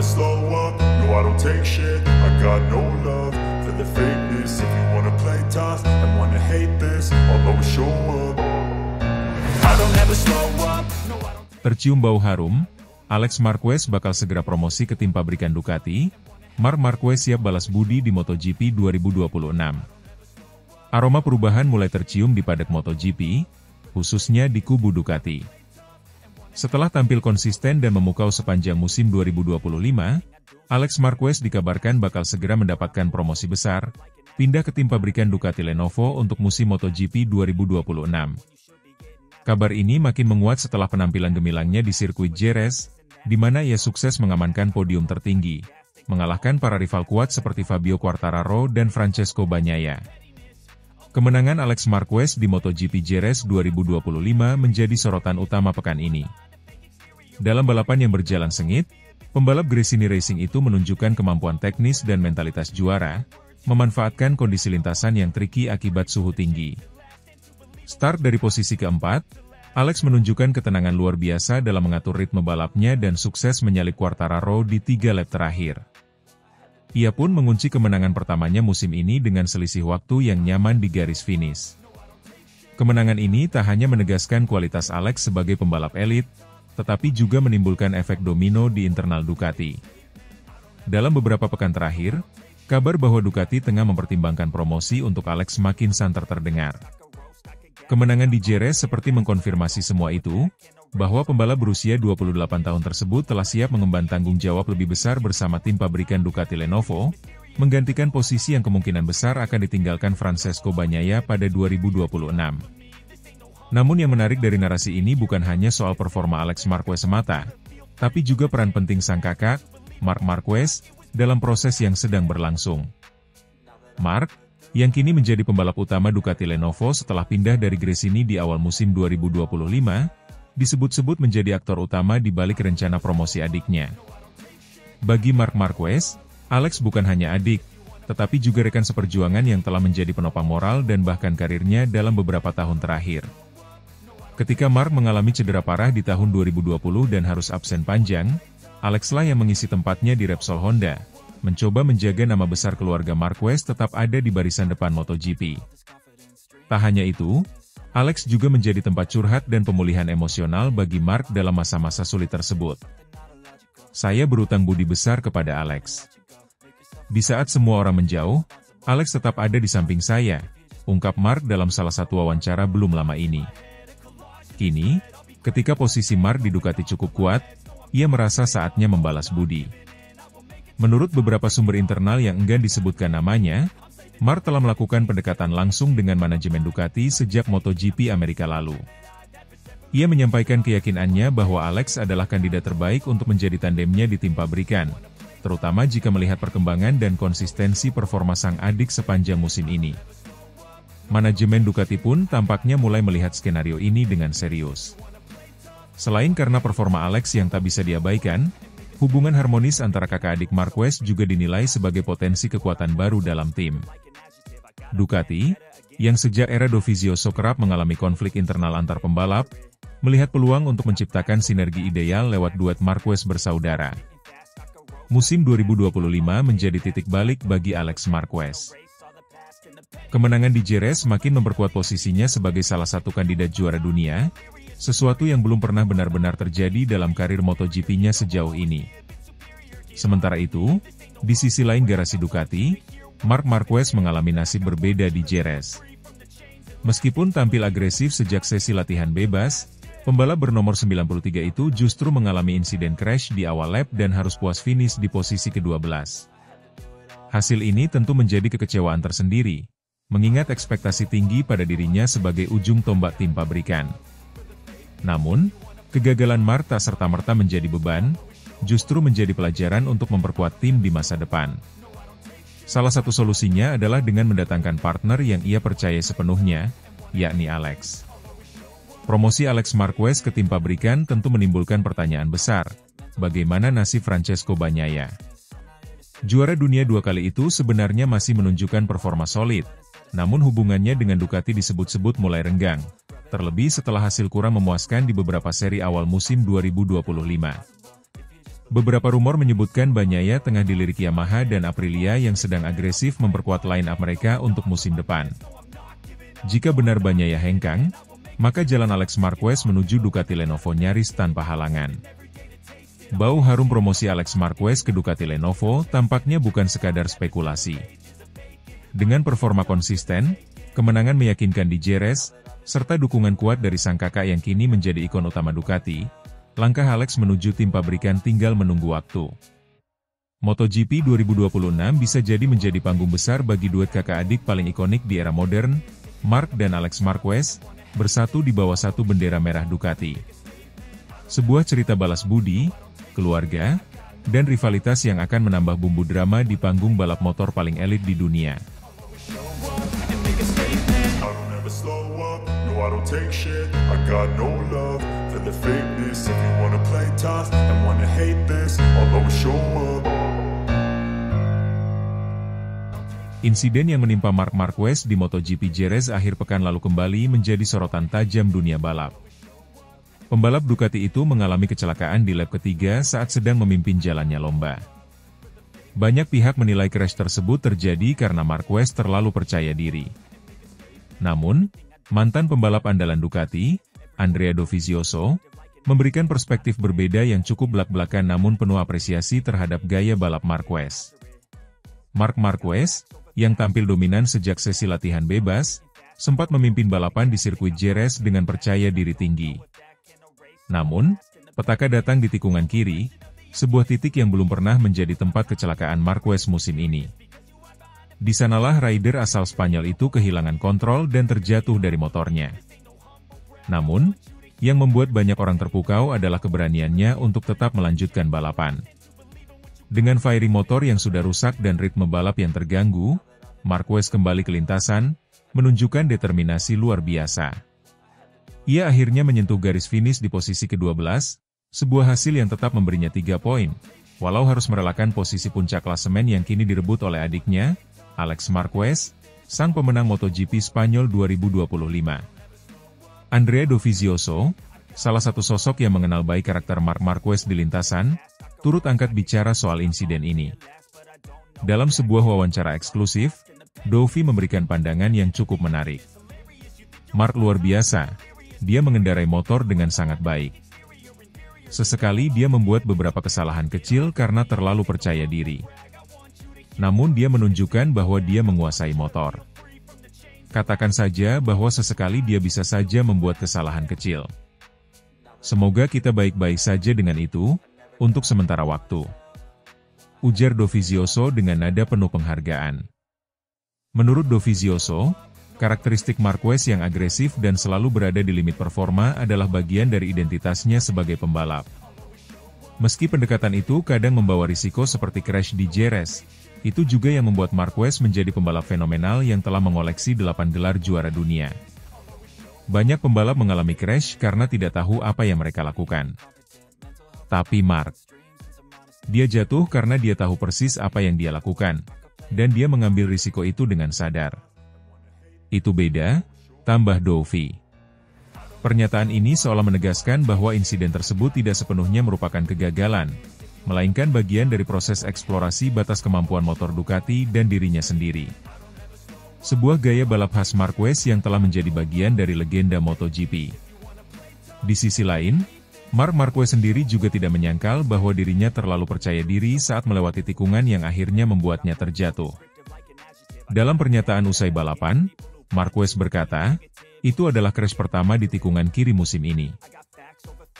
never slow up, no I don't take shit. I got no love for the fakeness. If you wanna play tough and wanna hate this, I'll always show up. I don't ever slow up, no I don't. Tercium bau harum, Alex Marquez bakal segera promosi ke tim pabrikan Ducati. Marc Marquez siap balas budi di MotoGP 2026. Aroma perubahan mulai tercium di paddock MotoGP, khususnya di kubu Ducati. Setelah tampil konsisten dan memukau sepanjang musim 2025, Alex Marquez dikabarkan bakal segera mendapatkan promosi besar, pindah ke tim pabrikan Ducati Lenovo untuk musim MotoGP 2026. Kabar ini makin menguat setelah penampilan gemilangnya di sirkuit Jerez, di mana ia sukses mengamankan podium tertinggi, mengalahkan para rival kuat seperti Fabio Quartararo dan Francesco Bagnaia. Kemenangan Alex Marquez di MotoGP Jerez 2025 menjadi sorotan utama pekan ini. Dalam balapan yang berjalan sengit, pembalap Gresini Racing itu menunjukkan kemampuan teknis dan mentalitas juara, memanfaatkan kondisi lintasan yang triki akibat suhu tinggi. Start dari posisi keempat, Alex menunjukkan ketenangan luar biasa dalam mengatur ritme balapnya dan sukses menyalip Quartararo di 3 lap terakhir. Ia pun mengunci kemenangan pertamanya musim ini dengan selisih waktu yang nyaman di garis finish. Kemenangan ini tak hanya menegaskan kualitas Alex sebagai pembalap elit, tetapi juga menimbulkan efek domino di internal Ducati. Dalam beberapa pekan terakhir, kabar bahwa Ducati tengah mempertimbangkan promosi untuk Alex makin santer terdengar. Kemenangan di Jerez seperti mengkonfirmasi semua itu, bahwa pembalap berusia 28 tahun tersebut telah siap mengemban tanggung jawab lebih besar bersama tim pabrikan Ducati Lenovo, menggantikan posisi yang kemungkinan besar akan ditinggalkan Francesco Bagnaia pada 2026. Namun yang menarik dari narasi ini bukan hanya soal performa Alex Marquez semata, tapi juga peran penting sang kakak, Marc Marquez, dalam proses yang sedang berlangsung. Marc, yang kini menjadi pembalap utama Ducati Lenovo setelah pindah dari Gresini di awal musim 2025, disebut-sebut menjadi aktor utama di balik rencana promosi adiknya. Bagi Marc Marquez, Alex bukan hanya adik, tetapi juga rekan seperjuangan yang telah menjadi penopang moral dan bahkan karirnya dalam beberapa tahun terakhir. Ketika Marc mengalami cedera parah di tahun 2020 dan harus absen panjang, Alex lah yang mengisi tempatnya di Repsol Honda, mencoba menjaga nama besar keluarga Marquez tetap ada di barisan depan MotoGP. Tak hanya itu, Alex juga menjadi tempat curhat dan pemulihan emosional bagi Marc dalam masa-masa sulit tersebut. Saya berutang budi besar kepada Alex. Di saat semua orang menjauh, Alex tetap ada di samping saya, ungkap Marc dalam salah satu wawancara belum lama ini. Kini, ketika posisi Marc di Ducati cukup kuat, ia merasa saatnya membalas budi. Menurut beberapa sumber internal yang enggan disebutkan namanya, Marc telah melakukan pendekatan langsung dengan manajemen Ducati sejak MotoGP Amerika lalu. Ia menyampaikan keyakinannya bahwa Alex adalah kandidat terbaik untuk menjadi tandemnya di tim pabrikan, terutama jika melihat perkembangan dan konsistensi performa sang adik sepanjang musim ini. Manajemen Ducati pun tampaknya mulai melihat skenario ini dengan serius. Selain karena performa Alex yang tak bisa diabaikan, hubungan harmonis antara kakak adik Marquez juga dinilai sebagai potensi kekuatan baru dalam tim. Ducati, yang sejak era Dovizioso kerap mengalami konflik internal antar pembalap, melihat peluang untuk menciptakan sinergi ideal lewat duet Marquez bersaudara. Musim 2025 menjadi titik balik bagi Alex Marquez. Kemenangan di Jerez makin memperkuat posisinya sebagai salah satu kandidat juara dunia, sesuatu yang belum pernah benar-benar terjadi dalam karir MotoGP-nya sejauh ini. Sementara itu, di sisi lain garasi Ducati, Marc Marquez mengalami nasib berbeda di Jerez. Meskipun tampil agresif sejak sesi latihan bebas, pembalap bernomor 93 itu justru mengalami insiden crash di awal lap dan harus puas finish di posisi ke-12. Hasil ini tentu menjadi kekecewaan tersendiri, mengingat ekspektasi tinggi pada dirinya sebagai ujung tombak tim pabrikan. Namun, kegagalan Marc tak serta-merta menjadi beban, justru menjadi pelajaran untuk memperkuat tim di masa depan. Salah satu solusinya adalah dengan mendatangkan partner yang ia percaya sepenuhnya, yakni Alex. Promosi Alex Marquez ke tim pabrikan tentu menimbulkan pertanyaan besar, bagaimana nasib Francesco Bagnaia? Juara dunia 2 kali itu sebenarnya masih menunjukkan performa solid, namun hubungannya dengan Ducati disebut-sebut mulai renggang, terlebih setelah hasil kurang memuaskan di beberapa seri awal musim 2025. Beberapa rumor menyebutkan Bagnaia tengah dilirik Yamaha dan Aprilia yang sedang agresif memperkuat line-up mereka untuk musim depan. Jika benar Bagnaia hengkang, maka jalan Alex Marquez menuju Ducati Lenovo nyaris tanpa halangan. Bau harum promosi Alex Marquez ke Ducati Lenovo tampaknya bukan sekadar spekulasi. Dengan performa konsisten, kemenangan meyakinkan di Jerez, serta dukungan kuat dari sang kakak yang kini menjadi ikon utama Ducati, langkah Alex menuju tim pabrikan tinggal menunggu waktu. MotoGP 2026 bisa jadi menjadi panggung besar bagi duet kakak adik paling ikonik di era modern, Marc dan Alex Marquez, bersatu di bawah satu bendera merah Ducati. Sebuah cerita balas budi, keluarga, dan rivalitas yang akan menambah bumbu drama di panggung balap motor paling elit di dunia. I don't take shit, I got no love for the fakeness. If you wanna play tough and wanna hate this, I'll always show up. Insiden yang menimpa Marc Marquez di MotoGP Jerez akhir pekan lalu kembali menjadi sorotan tajam dunia balap. Pembalap Ducati itu mengalami kecelakaan di lap ketiga saat sedang memimpin jalannya lomba. Banyak pihak menilai crash tersebut terjadi karena Marquez terlalu percaya diri. Namun, mantan pembalap andalan Ducati, Andrea Dovizioso, memberikan perspektif berbeda yang cukup belak-belakan namun penuh apresiasi terhadap gaya balap Marquez. Marc Marquez, yang tampil dominan sejak sesi latihan bebas, sempat memimpin balapan di sirkuit Jerez dengan percaya diri tinggi. Namun, petaka datang di tikungan kiri, sebuah titik yang belum pernah menjadi tempat kecelakaan Marquez musim ini. Di sanalah rider asal Spanyol itu kehilangan kontrol dan terjatuh dari motornya. Namun, yang membuat banyak orang terpukau adalah keberaniannya untuk tetap melanjutkan balapan. Dengan fairing motor yang sudah rusak dan ritme balap yang terganggu, Marquez kembali ke lintasan, menunjukkan determinasi luar biasa. Ia akhirnya menyentuh garis finish di posisi ke-12, sebuah hasil yang tetap memberinya 3 poin, walau harus merelakan posisi puncak klasemen yang kini direbut oleh adiknya, Alex Marquez, sang pemenang MotoGP Spanyol 2025. Andrea Dovizioso, salah satu sosok yang mengenal baik karakter Marc Marquez di lintasan, turut angkat bicara soal insiden ini. Dalam sebuah wawancara eksklusif, Dovi memberikan pandangan yang cukup menarik. Marc luar biasa, dia mengendarai motor dengan sangat baik. Sesekali dia membuat beberapa kesalahan kecil karena terlalu percaya diri. Namun dia menunjukkan bahwa dia menguasai motor. Katakan saja bahwa sesekali dia bisa saja membuat kesalahan kecil. Semoga kita baik-baik saja dengan itu, untuk sementara waktu. Ujar Dovizioso dengan nada penuh penghargaan. Menurut Dovizioso, karakteristik Marquez yang agresif dan selalu berada di limit performa adalah bagian dari identitasnya sebagai pembalap. Meski pendekatan itu kadang membawa risiko seperti crash di Jerez, itu juga yang membuat Marquez menjadi pembalap fenomenal yang telah mengoleksi 8 gelar juara dunia. Banyak pembalap mengalami crash karena tidak tahu apa yang mereka lakukan. Tapi Marc, dia jatuh karena dia tahu persis apa yang dia lakukan, dan dia mengambil risiko itu dengan sadar. Itu beda, tambah Dovi. Pernyataan ini seolah menegaskan bahwa insiden tersebut tidak sepenuhnya merupakan kegagalan, melainkan bagian dari proses eksplorasi batas kemampuan motor Ducati dan dirinya sendiri. Sebuah gaya balap khas Marquez yang telah menjadi bagian dari legenda MotoGP. Di sisi lain, Marc Marquez sendiri juga tidak menyangkal bahwa dirinya terlalu percaya diri saat melewati tikungan yang akhirnya membuatnya terjatuh. Dalam pernyataan usai balapan, Marquez berkata, "Itu adalah crash pertama di tikungan kiri musim ini.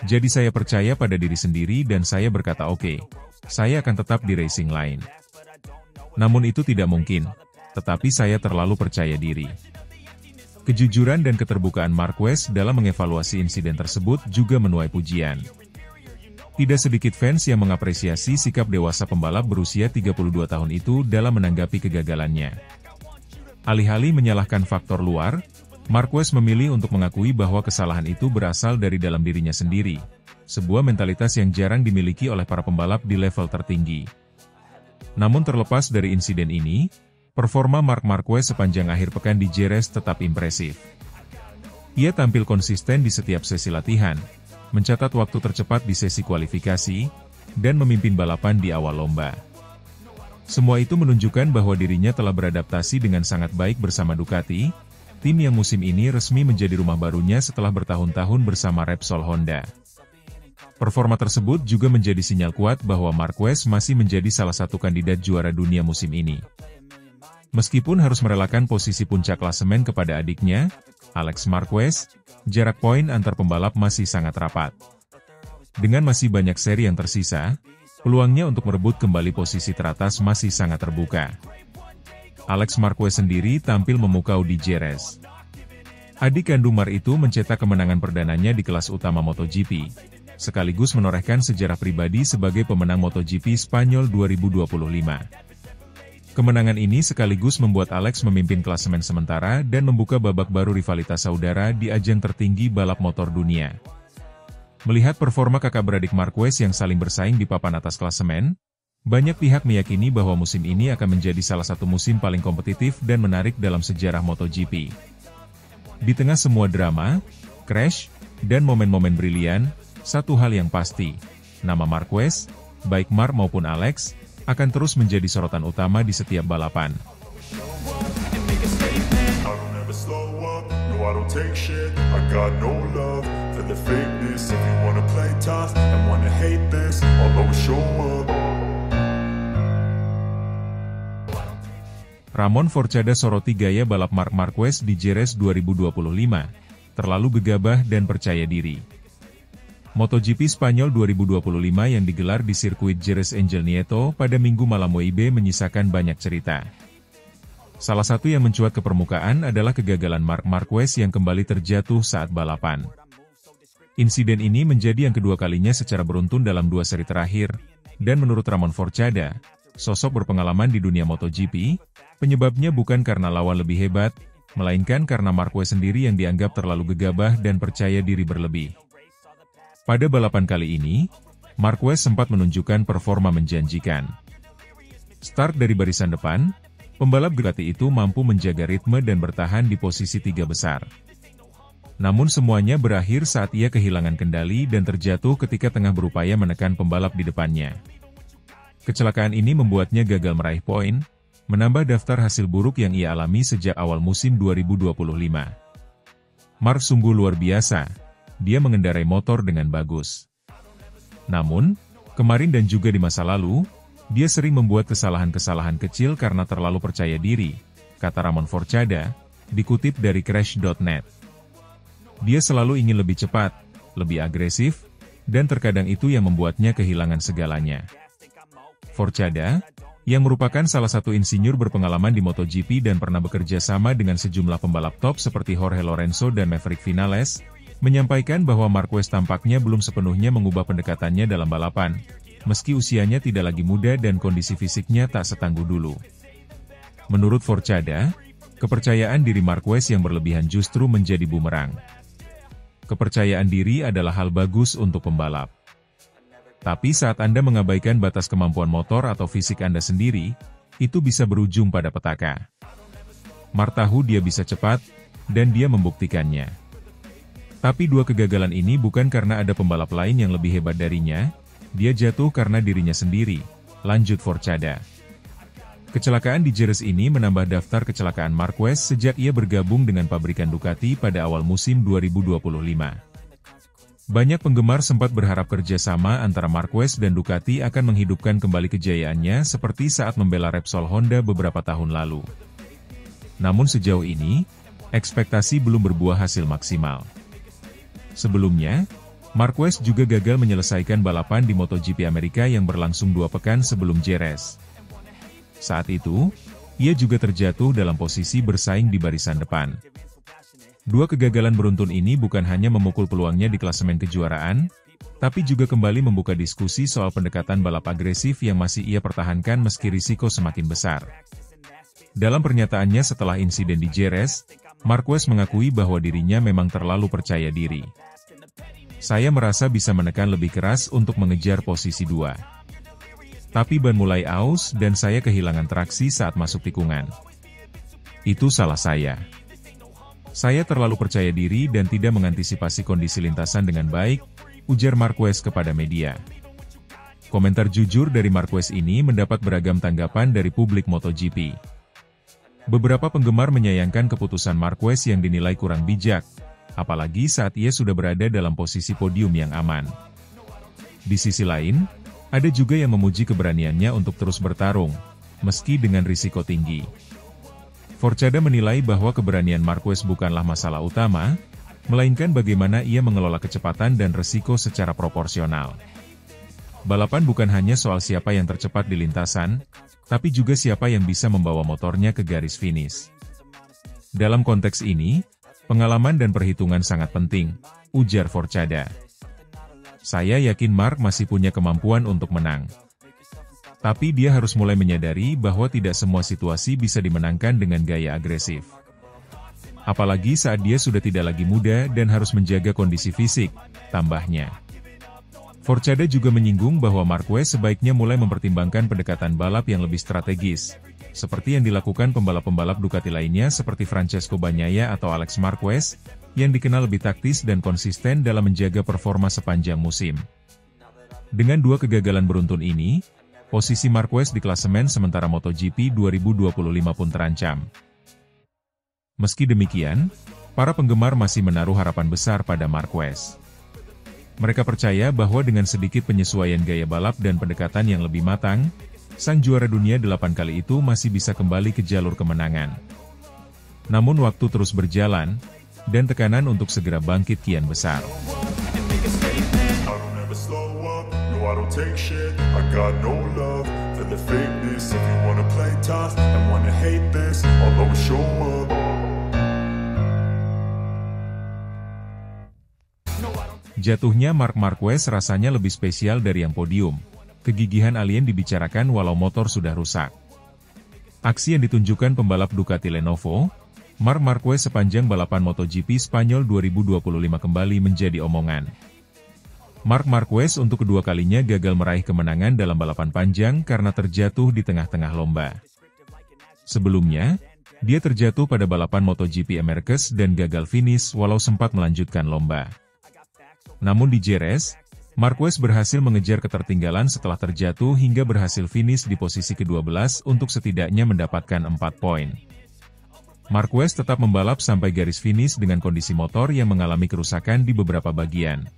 Jadi saya percaya pada diri sendiri dan saya berkata oke, saya akan tetap di racing line. Namun itu tidak mungkin, tetapi saya terlalu percaya diri." Kejujuran dan keterbukaan Marquez dalam mengevaluasi insiden tersebut juga menuai pujian. Tidak sedikit fans yang mengapresiasi sikap dewasa pembalap berusia 32 tahun itu dalam menanggapi kegagalannya. Alih-alih menyalahkan faktor luar, Marquez memilih untuk mengakui bahwa kesalahan itu berasal dari dalam dirinya sendiri, sebuah mentalitas yang jarang dimiliki oleh para pembalap di level tertinggi. Namun terlepas dari insiden ini, performa Marc Marquez sepanjang akhir pekan di Jerez tetap impresif. Ia tampil konsisten di setiap sesi latihan, mencatat waktu tercepat di sesi kualifikasi, dan memimpin balapan di awal lomba. Semua itu menunjukkan bahwa dirinya telah beradaptasi dengan sangat baik bersama Ducati, tim yang musim ini resmi menjadi rumah barunya setelah bertahun-tahun bersama Repsol Honda. Performa tersebut juga menjadi sinyal kuat bahwa Marquez masih menjadi salah satu kandidat juara dunia musim ini. Meskipun harus merelakan posisi puncak klasemen kepada adiknya, Alex Marquez, jarak poin antar pembalap masih sangat rapat. Dengan masih banyak seri yang tersisa, peluangnya untuk merebut kembali posisi teratas masih sangat terbuka. Alex Marquez sendiri tampil memukau di Jerez. Adik kandung Mar itu mencetak kemenangan perdananya di kelas utama MotoGP, sekaligus menorehkan sejarah pribadi sebagai pemenang MotoGP Spanyol 2025. Kemenangan ini sekaligus membuat Alex memimpin klasemen sementara dan membuka babak baru rivalitas saudara di ajang tertinggi balap motor dunia. Melihat performa kakak beradik Marquez yang saling bersaing di papan atas klasemen, banyak pihak meyakini bahwa musim ini akan menjadi salah satu musim paling kompetitif dan menarik dalam sejarah MotoGP. Di tengah semua drama, crash, dan momen-momen brilian, satu hal yang pasti, nama Marquez, baik Mar maupun Alex, akan terus menjadi sorotan utama di setiap balapan. Ramon Forcada soroti gaya balap Marc Marquez di Jerez 2025, terlalu gegabah dan percaya diri. MotoGP Spanyol 2025 yang digelar di sirkuit Jerez Angel Nieto pada Minggu malam WIB menyisakan banyak cerita. Salah satu yang mencuat ke permukaan adalah kegagalan Marc Marquez yang kembali terjatuh saat balapan. Insiden ini menjadi yang kedua kalinya secara beruntun dalam 2 seri terakhir, dan menurut Ramon Forcada, sosok berpengalaman di dunia MotoGP, penyebabnya bukan karena lawan lebih hebat, melainkan karena Marquez sendiri yang dianggap terlalu gegabah dan percaya diri berlebih. Pada balapan kali ini, Marquez sempat menunjukkan performa menjanjikan. Start dari barisan depan, pembalap Ducati itu mampu menjaga ritme dan bertahan di posisi 3 besar. Namun semuanya berakhir saat ia kehilangan kendali dan terjatuh ketika tengah berupaya menekan pembalap di depannya. Kecelakaan ini membuatnya gagal meraih poin, menambah daftar hasil buruk yang ia alami sejak awal musim 2025. Marc sungguh luar biasa, dia mengendarai motor dengan bagus. Namun, kemarin dan juga di masa lalu, dia sering membuat kesalahan-kesalahan kecil karena terlalu percaya diri, kata Ramon Forcada, dikutip dari Crash.net. Dia selalu ingin lebih cepat, lebih agresif, dan terkadang itu yang membuatnya kehilangan segalanya. Forcada, yang merupakan salah satu insinyur berpengalaman di MotoGP dan pernah bekerja sama dengan sejumlah pembalap top seperti Jorge Lorenzo dan Maverick Vinales, menyampaikan bahwa Marquez tampaknya belum sepenuhnya mengubah pendekatannya dalam balapan, meski usianya tidak lagi muda dan kondisi fisiknya tak setangguh dulu. Menurut Forcada, kepercayaan diri Marquez yang berlebihan justru menjadi bumerang. Kepercayaan diri adalah hal bagus untuk pembalap. Tapi saat Anda mengabaikan batas kemampuan motor atau fisik Anda sendiri, itu bisa berujung pada petaka. Marc tahu dia bisa cepat, dan dia membuktikannya. Tapi 2 kegagalan ini bukan karena ada pembalap lain yang lebih hebat darinya, dia jatuh karena dirinya sendiri, lanjut Forcada. Kecelakaan di Jerez ini menambah daftar kecelakaan Marquez sejak ia bergabung dengan pabrikan Ducati pada awal musim 2025. Banyak penggemar sempat berharap kerjasama antara Marquez dan Ducati akan menghidupkan kembali kejayaannya seperti saat membela Repsol Honda beberapa tahun lalu. Namun sejauh ini, ekspektasi belum berbuah hasil maksimal. Sebelumnya, Marquez juga gagal menyelesaikan balapan di MotoGP Amerika yang berlangsung 2 pekan sebelum Jerez. Saat itu, ia juga terjatuh dalam posisi bersaing di barisan depan. 2 kegagalan beruntun ini bukan hanya memukul peluangnya di klasemen kejuaraan, tapi juga kembali membuka diskusi soal pendekatan balap agresif yang masih ia pertahankan meski risiko semakin besar. Dalam pernyataannya setelah insiden di Jerez, Marquez mengakui bahwa dirinya memang terlalu percaya diri. Saya merasa bisa menekan lebih keras untuk mengejar posisi 2. Tapi ban mulai aus dan saya kehilangan traksi saat masuk tikungan. Itu salah saya. Saya terlalu percaya diri dan tidak mengantisipasi kondisi lintasan dengan baik, ujar Marquez kepada media. Komentar jujur dari Marquez ini mendapat beragam tanggapan dari publik MotoGP. Beberapa penggemar menyayangkan keputusan Marquez yang dinilai kurang bijak, apalagi saat ia sudah berada dalam posisi podium yang aman. Di sisi lain, ada juga yang memuji keberaniannya untuk terus bertarung, meski dengan risiko tinggi. Forcada menilai bahwa keberanian Marquez bukanlah masalah utama, melainkan bagaimana ia mengelola kecepatan dan risiko secara proporsional. Balapan bukan hanya soal siapa yang tercepat di lintasan, tapi juga siapa yang bisa membawa motornya ke garis finish. Dalam konteks ini, pengalaman dan perhitungan sangat penting, ujar Forcada. Saya yakin Mark masih punya kemampuan untuk menang. Tapi dia harus mulai menyadari bahwa tidak semua situasi bisa dimenangkan dengan gaya agresif. Apalagi saat dia sudah tidak lagi muda dan harus menjaga kondisi fisik, tambahnya. Forcada juga menyinggung bahwa Marquez sebaiknya mulai mempertimbangkan pendekatan balap yang lebih strategis, seperti yang dilakukan pembalap-pembalap Ducati lainnya seperti Francesco Bagnaia atau Alex Marquez, yang dikenal lebih taktis dan konsisten dalam menjaga performa sepanjang musim. Dengan dua kegagalan beruntun ini, posisi Marquez di klasemen sementara MotoGP 2025 pun terancam. Meski demikian, para penggemar masih menaruh harapan besar pada Marquez. Mereka percaya bahwa dengan sedikit penyesuaian gaya balap dan pendekatan yang lebih matang, sang juara dunia 8 kali itu masih bisa kembali ke jalur kemenangan. Namun waktu terus berjalan, dan tekanan untuk segera bangkit kian besar. Jatuhnya Marc Marquez rasanya lebih spesial dari yang podium. Kegigihan alien dibicarakan walau motor sudah rusak. Aksi yang ditunjukkan pembalap Ducati Lenovo, Marc Marquez sepanjang balapan MotoGP Spanyol 2025 kembali menjadi omongan. Marc Marquez untuk kedua kalinya gagal meraih kemenangan dalam balapan panjang karena terjatuh di tengah-tengah lomba. Sebelumnya, dia terjatuh pada balapan MotoGP Americas dan gagal finish walau sempat melanjutkan lomba. Namun di Jerez, Marquez berhasil mengejar ketertinggalan setelah terjatuh hingga berhasil finish di posisi ke-12 untuk setidaknya mendapatkan 4 poin. Marquez tetap membalap sampai garis finish dengan kondisi motor yang mengalami kerusakan di beberapa bagian.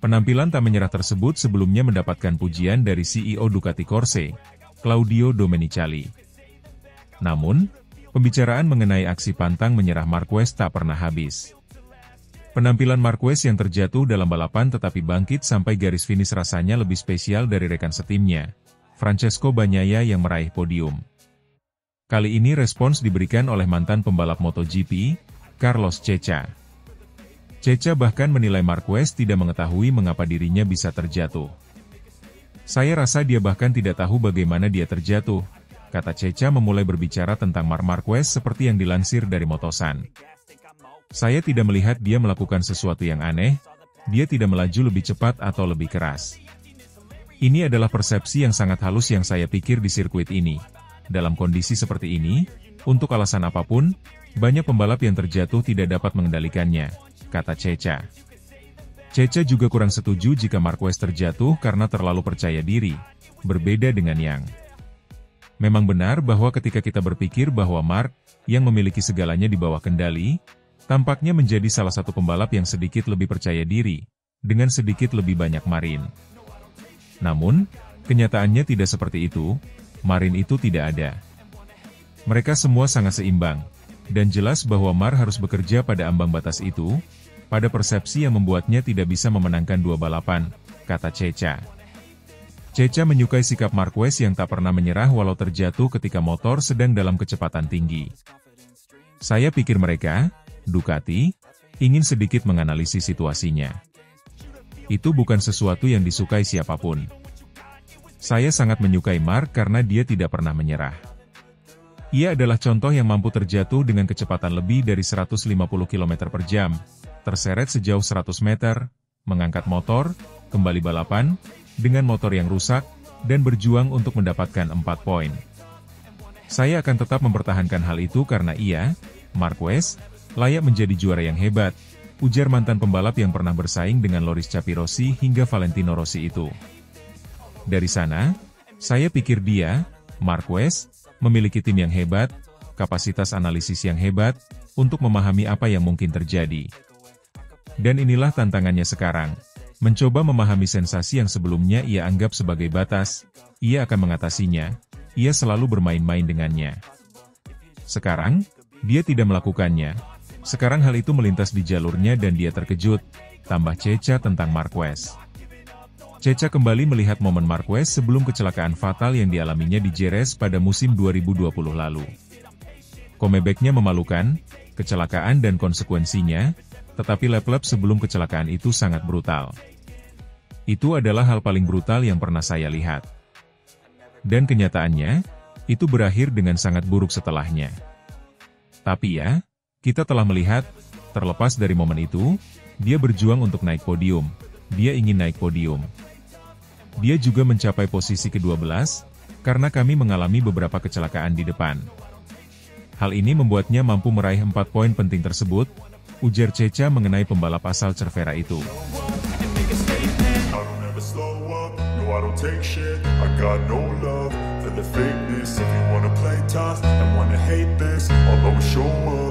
Penampilan tak menyerah tersebut sebelumnya mendapatkan pujian dari CEO Ducati Corse, Claudio Domenicali. Namun, pembicaraan mengenai aksi pantang menyerah Marquez tak pernah habis. Penampilan Marquez yang terjatuh dalam balapan tetapi bangkit sampai garis finish rasanya lebih spesial dari rekan setimnya, Francesco Bagnaia yang meraih podium. Kali ini respons diberikan oleh mantan pembalap MotoGP, Carlos Ceca. Ceca bahkan menilai Marquez tidak mengetahui mengapa dirinya bisa terjatuh. Saya rasa dia bahkan tidak tahu bagaimana dia terjatuh, kata Ceca memulai berbicara tentang Marc Marquez seperti yang dilansir dari Motosan. Saya tidak melihat dia melakukan sesuatu yang aneh, dia tidak melaju lebih cepat atau lebih keras. Ini adalah persepsi yang sangat halus yang saya pikir di sirkuit ini. Dalam kondisi seperti ini, untuk alasan apapun, banyak pembalap yang terjatuh tidak dapat mengendalikannya, kata Ceca. Ceca juga kurang setuju jika Marquez terjatuh karena terlalu percaya diri, berbeda dengan Yang. Memang benar bahwa ketika kita berpikir bahwa Marc, yang memiliki segalanya di bawah kendali, tampaknya menjadi salah satu pembalap yang sedikit lebih percaya diri, dengan sedikit lebih banyak marin. Namun, kenyataannya tidak seperti itu, marin itu tidak ada. Mereka semua sangat seimbang, dan jelas bahwa Marc harus bekerja pada ambang batas itu, pada persepsi yang membuatnya tidak bisa memenangkan dua balapan, kata Ceca. Ceca menyukai sikap Marquez yang tak pernah menyerah walau terjatuh ketika motor sedang dalam kecepatan tinggi. Saya pikir mereka, Ducati, ingin sedikit menganalisis situasinya. Itu bukan sesuatu yang disukai siapapun. Saya sangat menyukai Marc karena dia tidak pernah menyerah. Ia adalah contoh yang mampu terjatuh dengan kecepatan lebih dari 150 km per jam, terseret sejauh 100 meter, mengangkat motor, kembali balapan, dengan motor yang rusak, dan berjuang untuk mendapatkan 4 poin. Saya akan tetap mempertahankan hal itu karena ia, Marquez, layak menjadi juara yang hebat, ujar mantan pembalap yang pernah bersaing dengan Loris Capirossi hingga Valentino Rossi itu. Dari sana, saya pikir dia, Marquez, memiliki tim yang hebat, kapasitas analisis yang hebat, untuk memahami apa yang mungkin terjadi. Dan inilah tantangannya sekarang, mencoba memahami sensasi yang sebelumnya ia anggap sebagai batas, ia akan mengatasinya, ia selalu bermain-main dengannya. Sekarang, dia tidak melakukannya. Sekarang hal itu melintas di jalurnya dan dia terkejut, tambah Ceca tentang Marquez. Ceca kembali melihat momen Marquez sebelum kecelakaan fatal yang dialaminya di Jerez pada musim 2020 lalu. Comeback-nya memalukan, kecelakaan dan konsekuensinya, tetapi lap-lap sebelum kecelakaan itu sangat brutal. Itu adalah hal paling brutal yang pernah saya lihat. Dan kenyataannya, itu berakhir dengan sangat buruk setelahnya. Tapi ya, kita telah melihat, terlepas dari momen itu, dia berjuang untuk naik podium. Dia ingin naik podium. Dia juga mencapai posisi ke-12, karena kami mengalami beberapa kecelakaan di depan. Hal ini membuatnya mampu meraih 4 poin penting tersebut, ujar Ceca mengenai pembalap asal Cervera itu. For the fakeness, if you wanna play tough and wanna hate this, I'll always show up.